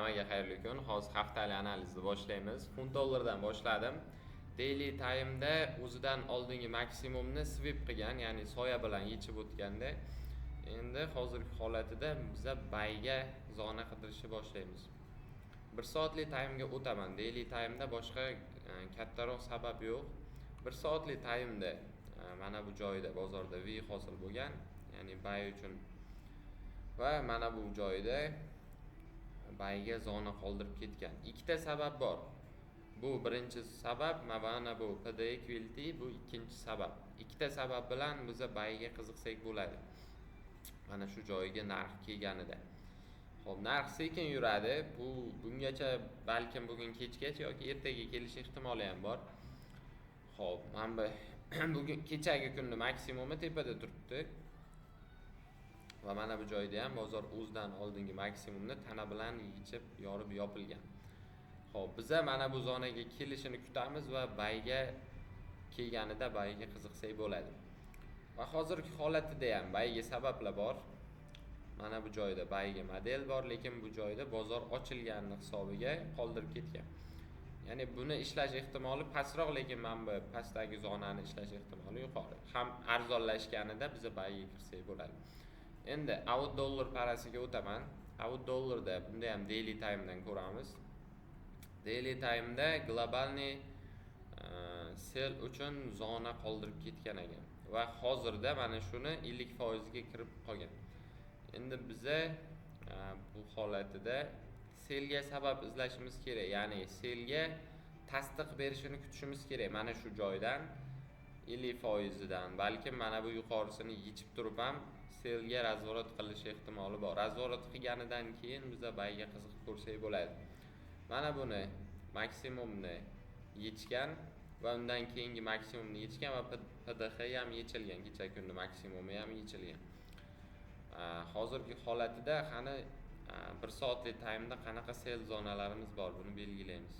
Hammaga xayrli kun. Hozir haftalik analizni boshlaymiz. Funt dollardan boshladim. Daily time'da o'zidan oldingi maksimumni sweep qilgan, ya'ni soya bilan yechib o'tganda, endi hozirgi holatida biza buyga zona qidirishni boshlaymiz. 1 soatlik time'ga o'taman. Daily time'da boshqa kattaroq sabab yo'q. 1 soatlik time'da mana bu joyda bozorda V hosil bo'lgan, ya'ni buy uchun va mana bu joyda buyga zona qoldirib ketgan. Ikkita sabab bor. Bu birinchi sabab, mana bu PD equality, bu ikkinchi sabab. Ikkita sabab bilan biz buyga qiziqsak bo'ladi. Mana shu joyga narx kelganida. Xo'p, narx sekin yuradi. Bungacha balkim bugun kechgacha yoki ertaga kelish ehtimoli ham bor. Xo'p, mana bu bugun kechagi kunning maksimumi tepada turibdi. Va mana bu joyda ham bozor o'zidan oldingi maksimumni tana bilan yechib, yorib yopilgan. Xo'p, biz mana bu zonaga kelishini kutamiz va buyga kelganida buyga qiziqsak bo'ladi. Va hozirgi holatida ham buyga sabablar bor. Mana bu joyda buyga model bor, lekin bu joyda bozor ochilganini hisobiga qoldirib ketgan. Ya'ni buni ishlash ehtimoli pastroq, lekin mana bu pastdagi zonani ishlash ehtimoli yuqori. Ham arzonlashganida biz buyga kirsak bo'ladi. Endi out dollar parasiga o'taman. Out dollarda bunda ham daily time'dan ko'ramiz. Daily time'da globalniy sell uchun zona qoldirib ketgan ekan va hozirda mana shuni 50% ga kirib qolgan. Endi biza bu holatida sellga sabab izlashimiz kerak, ya'ni sellga tasdiq berishini kutishimiz kerak. Mana shu joydan 50% dan balkim mana bu yuqorisini yechib turib ham sellga razvorat qilish ehtimoli bor. Razvorat qilganidan keyin biza buyga qiziqib ko'rsak bo'ladi. Mana buni maksimumni yechgan va undan keyingi maksimumni yechgan va PDH ham yechilgan, kecha kunning maksimumi ham yechilgan. Hozirgi holatida qani 1 soatlik time'da qanaqa sell zonalarimiz bor, buni belgilaymiz.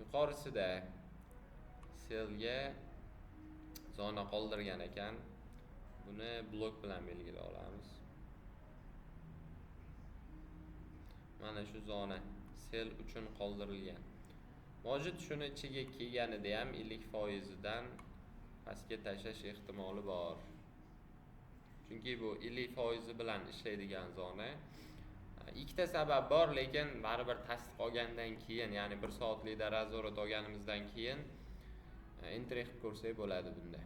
Yuqorisida sellga zona qoldirgan ekan. Buni blok bilan belgilay olamiz. Mana shu zona sell uchun qoldirilgan. Mavjud shuni ichiga kelganida ham 50% dan pastga tashlash ehtimoli bor. Chunki bu 50% bilan ishlaydigan zona. Ikkita sabab bor, lekin baribir tasdiq olgandan keyin, ya'ni 1 soatlikda razvorat olganimizdan keyin entry qilib ko'rsak bo'ladi bunda.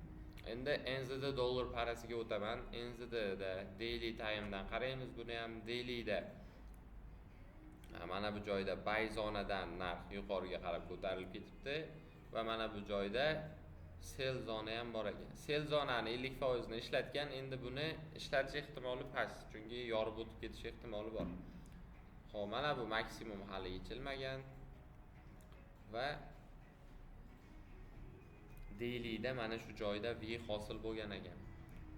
Endi NZD dollar parasiga o'taman. NZD da daily time'dan qaraymiz. Buni ham dailyda mana bu joyda buy zonadan narx yuqoriga qarab ko'tarilib ketibdi va mana bu joyda sell zona ham bor ekan. Sell zonani 50% ni ishlatgan, endi buni ishlatish ehtimoli past, chunki yorib o'tib ketish ehtimoli bor. Xo'p, mana bu maksimum hali yechilmagan va dailyda mana shu joyda V hosil bo'lgan ekan.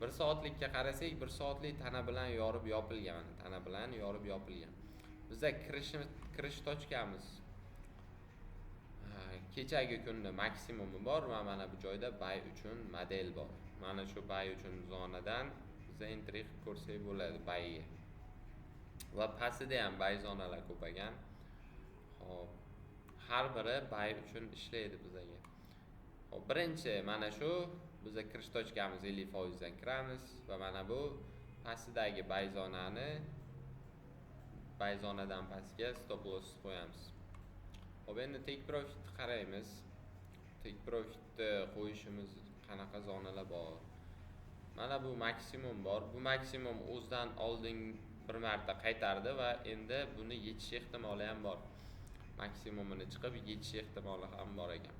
1 soatlikka qarasak, 1 soatlik tana bilan yorib yopilgan, tana bilan yorib yopilgan. Bizda kirish tochkamiz kechagi kunning maksimumi bor va mana bu joyda buy uchun model bor. Mana shu buy uchun zonadan biz entry qilib ko'rsak bo'ladi buyga. Va pastida ham buy zonalar ko'paygan. Xo'p, har biri buy uchun ishlaydi bizga. Xo'p, birinchi mana shu bizga kirish tochkamiz 50% dan kiramiz va mana bu pastidagi buy zonani buy zonadan pastga stop loss qo'yamiz. Xo'p, endi take profit qaraymiz. Take profit qo'yishimiz qanaqa zonalar bor? Mana bu maksimum bor. Bu maksimum o'zidan oldin bir marta qaytardi va endi buni yechish ehtimoli ham bor. Maksimumini chiqib yechish ehtimoli ham bor ekan.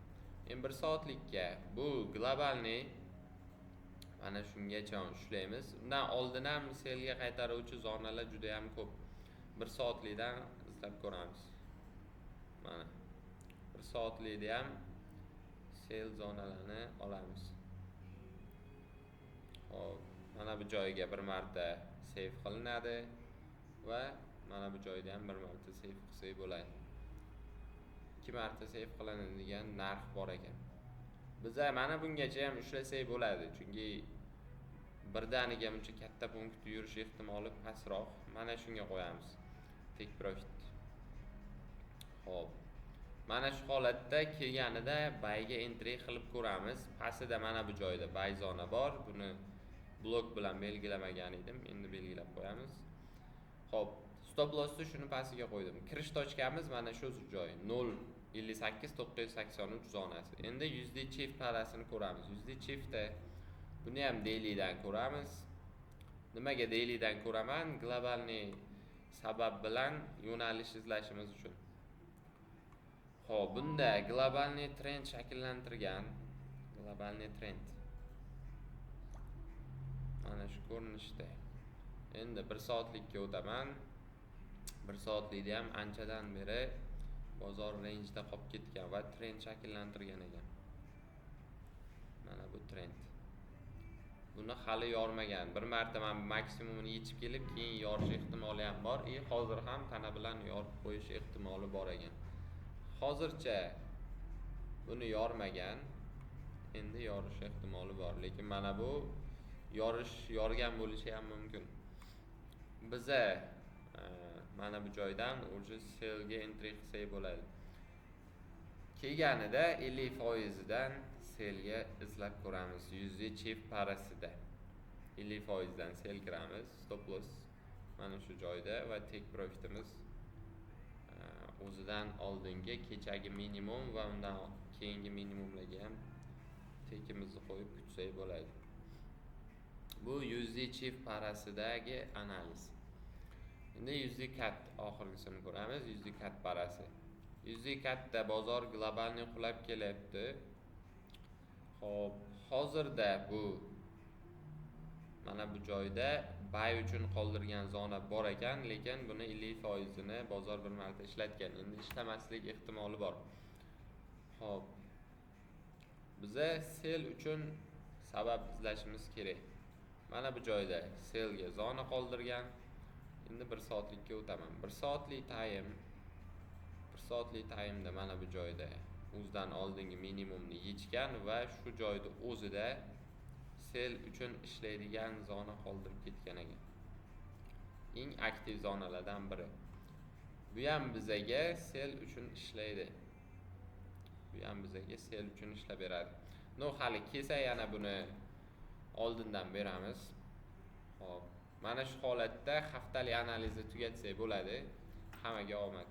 Endi 1 soatlikka bu globalniy mana shungacha ushlaymiz. Undan oldin ham sellga qaytaruvchi zonalar juda ham ko'p. 1 soatlikdan izlab ko'ramiz. Mana 1 soatlikda ham sell zonalarini olamiz. Hop, mana bu joyga bir marta save qilinadi va mana bu joyda ham bir marta save qilsak bo'ladi. 2 marta save qilinadigan narx bor ekan. Biz mana bungacha ham ushlasak bo'ladi, chunki birdaniga buncha katta punkt yurish ehtimoli pastroq. Mana shunga qo'yamiz. Take profit. mana shu holatda kelganida bayga entry qilib ko'ramiz. Pastida mana bu joyda bay zona bor. Buni blok bilan belgilamagan edim. Endi belgilab qo'yamiz. Xo'p, stop lossni shuni pastiga qo'ydim. Kirish tochkamiz mana shu joy 0.58.983 zonasi. Endi USD Chief parasini ko'ramiz. USD Chiefda buni ham dailydan ko'ramiz. Nimaga dailydan ko'raman? Globalniy sabab bilan yo'nalish izlashimiz uchun. Xo'p, bunda globalniy trend shakllantirgan. Globalniy trend. Mana shu ko'rinishda. Endi 1 soatlikka o'taman. 1 soatlikda ham anchadan beri bozor range'da qolib ketgan va trend shakllantirgan ekan. Mana bu trend. Buni hali yormagan. Bir marta men maksimumini yechib kelib, keyin yorish ehtimoli ham bor. Hozir ham tana bilan yorib qo'yish ehtimoli bor ekan. Hozircha buni yormagan. Endi yorish ehtimoli bor, lekin mana bu yorgan bo'lishi ham mumkin. Biza mana bu joydan уже sell ga entry qilsak bo'ladi. Kelganida 50% dan sell ga izlab ko'ramiz. USD Chief parasida 50% dan sell kiramiz. Stop loss mana shu joyda va take profitimiz o'zidan oldingi kechagi minimum va undan keyingi minimumlarga ham tekimizni qo'yib kutsak bo'ladi. Bu USD Chief parasidagi analiz. Endi USD CAD oxirgisini ko'ramiz. USD CAD parasi. USD CADda bozor globalni qulab kelyapti. Xo'p, hozirda bu mana bu joyda buy uchun qoldirgan zona bor ekan, lekin buni 50% ni bozor bir marta ishlatgan. Endi ishlamaslik ehtimoli bor. Xo'p. Biza sell uchun sabab izlashimiz kerak. Mana bu joyda sell ga zona qoldirgan. Endi 1 soatlikka o'taman. 1 soatlik time'da mana bu joyda o'zidan oldingi minimumni yechgan va shu joyda o'zida sell uchun ishlaydigan zona qoldirib ketgan ekan. Eng aktiv zonalardan biri. Bu ham bizaga sell uchun ishlaydi. Bu ham bizaga sell uchun ishlab beradi. Hali kelsa yana buni oldindan beramiz. Xo'p, mana shu holatda haftalik analizni tugatsak bo'ladi. Hammaga omad.